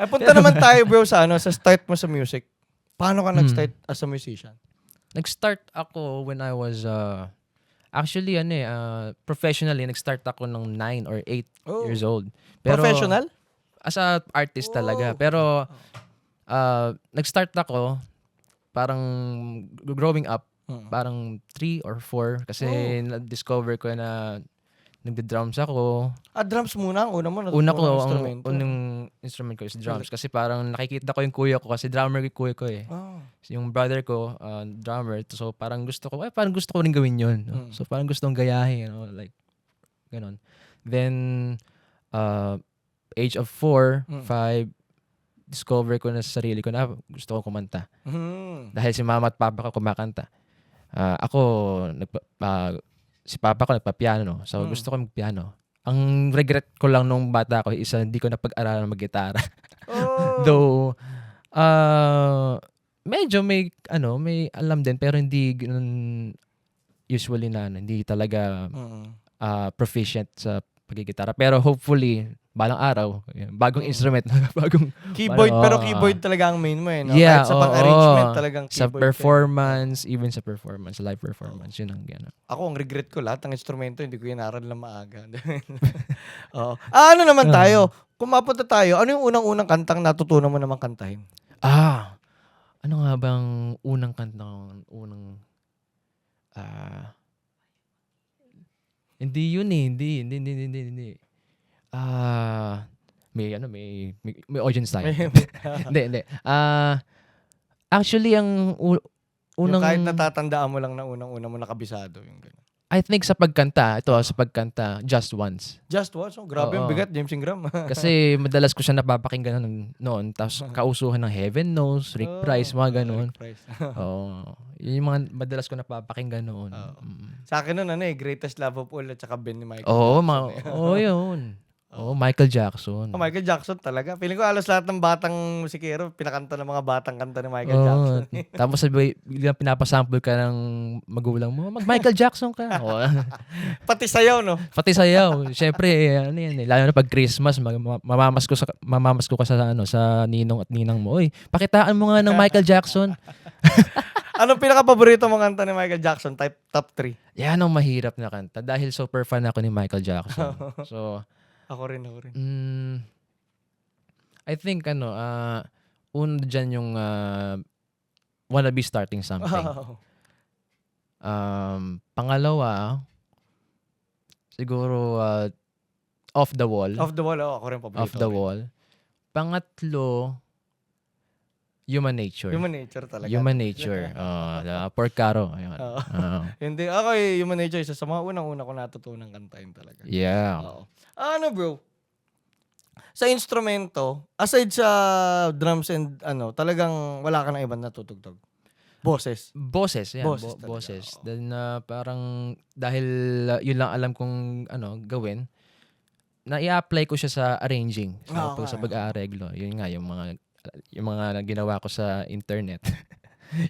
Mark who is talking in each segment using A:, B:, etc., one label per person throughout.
A: Punta naman tayo bro sa sa start mo sa music. Paano ka nag-start as a musician?
B: Nag-start ako when I was actually professionally nag-start ako ng 9 or 8 years old. Pero
A: Professional?
B: as a artist talaga. Pero nag-start ako parang growing up, parang 3 or 4 kasi na-discover ko na nagde-drums ako.
A: Drums muna. Una mo
B: Una ko,
A: natutunang
B: ang
A: instrumento.
B: unang instrument ko is drums kasi parang nakikita ko yung kuya ko kasi drummer yung kuya ko eh. Yung brother ko, drummer. So parang gusto ko rin gawin yun. No? So parang gusto kong gayahin, like ganon. Then age of 4, 5, discover ko na sa sarili ko na gusto ko kumanta. Dahil si mama at papa ko kumakanta. Si papa ko nagpa-piano. So gusto ko mag-piano. Ang regret ko lang nung bata ko is hindi ko napag-aralan mag-gitara. Though medyo may alam din pero hindi ganun usually hindi talaga proficient sa pagigitara. Pero hopefully balang araw, bagong instrument, bagong
A: keyboard, pero keyboard talaga ang main mo no?
B: Yeah,
A: kahit sa pang-arrangement talagang keyboard.
B: Sa performance, even sa performance, live performance, yun ang gano'n.
A: Ako, ang regret ko lahat ng instrumento, hindi ko inaral na maaga. Ano naman tayo? Kung mapunta tayo, ano yung unang-unang kantang natutunan mo naman kantahin?
B: Ano nga bang unang kantang, hindi yun eh, hindi. May audience tayo. Hindi. Actually, ang unang...
A: Yung kahit natatandaan mo lang na unang-una mo nakabisado. Yung gano'n.
B: I think sa pagkanta, Just Once.
A: Just Once? Grabe yung bigat, James Ingram.
B: Kasi madalas ko siya napapakinggan noon. Tapos kausuhan ng Heaven Knows, Rick Price, mga gano'n. Yun yung mga madalas ko napapakinggan noon.
A: Sa akin nun, Greatest Love of All at saka Ben ni Michael Jackson.
B: Yun. Michael Jackson.
A: Michael Jackson talaga. Feeling ko alos lahat ng batang musikero, pinakanta ng mga batang kanta ni Michael Jackson.
B: Tapos biglang pinapasample ka ng magulang mo, mag-Michael Jackson ka.
A: Pati sayaw, no?
B: Pati sayaw. Siyempre, lalo na pag Christmas, mamamasko ka sa ninong at ninang mo. Oy, pakitaan mo nga ng Michael Jackson.
A: Anong pinaka-paborito mong kanta ni Michael Jackson? Top 3?
B: Yan ang mahirap na kanta dahil super fan ako ni Michael Jackson. So,
A: Ako rin.
B: I think una dyan yung Wanna Be Starting Something. Pangalawa, siguro Off the Wall.
A: Off the Wall, ako rin paborito.
B: Off the Wall. Pangatlo, Human Nature.
A: Human Nature talaga.
B: Human Nature. Porcaro.
A: Hindi, ako Human Nature, isa sa mga unang-una ko natutunan kantahin talaga.
B: Yeah.
A: Bro? Sa instrumento, aside sa drums and talagang wala ka na ibang natutugtog? Boses.
B: Yan.
A: Boses
B: Boses. Then parang dahil yun lang alam kong gawin, na i-apply ko siya sa arranging. Sa pag-aareglo. Yun nga, yung mga ginawa ko sa internet.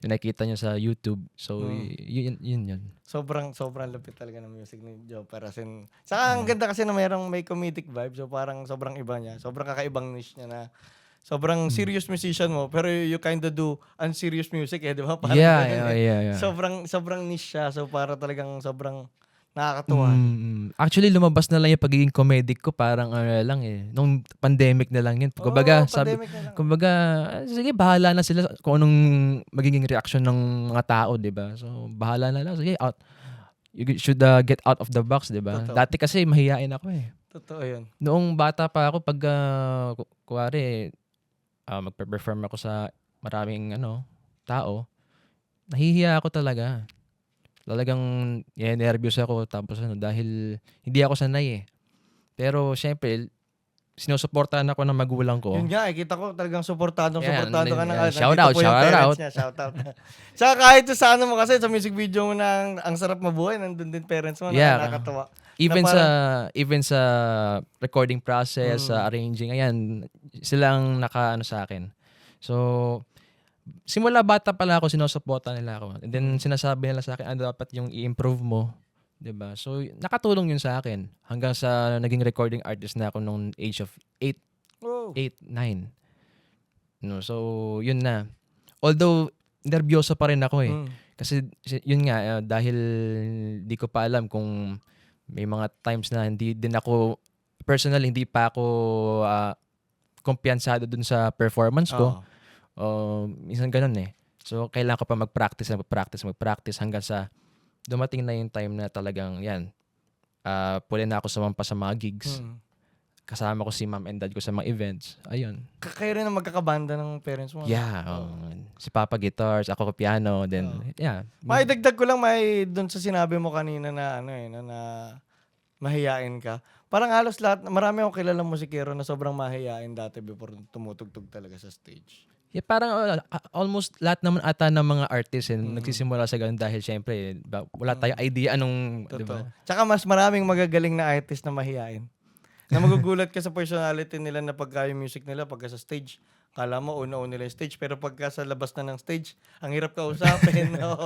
B: Yung nakita nyo sa YouTube. So, yun.
A: Sobrang lupit talaga ng music ni Joe Perasin. Saka ang ganda kasi na may comedic vibe. So, parang sobrang iba niya. Sobrang kakaibang niche niya na sobrang serious musician mo. Pero you kinda do unserious music di ba? Parang
B: yeah.
A: Sobrang niche siya. So, para talagang sobrang nakakatuwa.
B: Actually, lumabas na lang yung pagiging comedic ko. Parang nung pandemic na lang yun. Kumbaga, sige, bahala na sila kung anong magiging reaction ng mga tao, di ba? So, bahala na lang. Sige, you should get out of the box, di ba? Dati kasi mahihain ako eh.
A: Totoo yun.
B: Noong bata pa ako, pag kuwari, magpe-perform ako sa maraming tao, nahihiya ako talaga. Talagang nervous ako tapos dahil hindi ako sanay eh. Pero syempre, sinusuportahan ako ng magulang ko.
A: Yun nga, kita ko talagang suportado ka ng
B: shout out.
A: Shout out. Saka kahit sa mo kasi sa music video mo na ang sarap mabuhay, nandun din parents mo na nakakatawa.
B: Even sa recording process, sa arranging, ayan, silang sa akin. So, simula bata pala ako, sinusuporta nila ako. And then, sinasabi nila sa akin, dapat yung i-improve mo. Diba? So, nakatulong yun sa akin. Hanggang sa naging recording artist na ako nung age of 8, 9. No, so yun na. Although nervyoso pa rin ako eh.
A: Mm.
B: Kasi yun nga dahil di ko pa alam kung may mga times na hindi din ako personally hindi pa ako kumpiyansado dun sa performance ko.
A: Oo.
B: Minsan ganun eh. So kailangan ko pa mag-practice hanggang sa dumating na yung time na talagang yan. Pwede na ako sumampa sa mga gigs.
A: Mm.
B: Kasama ko si mom and dad ko sa mga events. Ayun.
A: Kayo rin ang magkakabanda ng parents mo.
B: Yeah. Si Papa guitars, ako ko piano, then yeah.
A: Maidagdag ko lang doon sa sinabi mo kanina na na mahiyain ka. Parang halos lahat, marami akong kilalang musikero na sobrang mahiyain dati before tumutugtog talaga sa stage.
B: Yeah, parang almost lahat naman ata ng mga artists nagsisimula sa ganun dahil syempre wala tayong idea anong, di ba?
A: Tsaka mas maraming magagaling na artist na mahiyain. Na magugulat ka sa personality nila na pagka yung music nila, pagka sa stage, kala mo una-una nila yung stage, pero pagka sa labas na ng stage, ang hirap kausapin. No?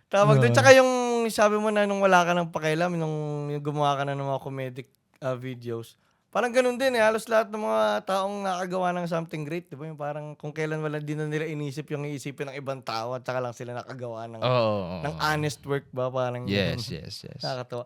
A: Tawag doon. Tsaka yung sabi mo na nung wala ka ng pakialam, nung gumawa ka na ng mga comedic videos, parang ganun din eh. Halos lahat ng mga taong nakagawa ng something great, di ba? Yung parang kung kailan wala din na nila inisip yung iisipin ng ibang tao at saka lang sila nakagawa ng honest work ba? Parang
B: Yes.
A: nakakatawa.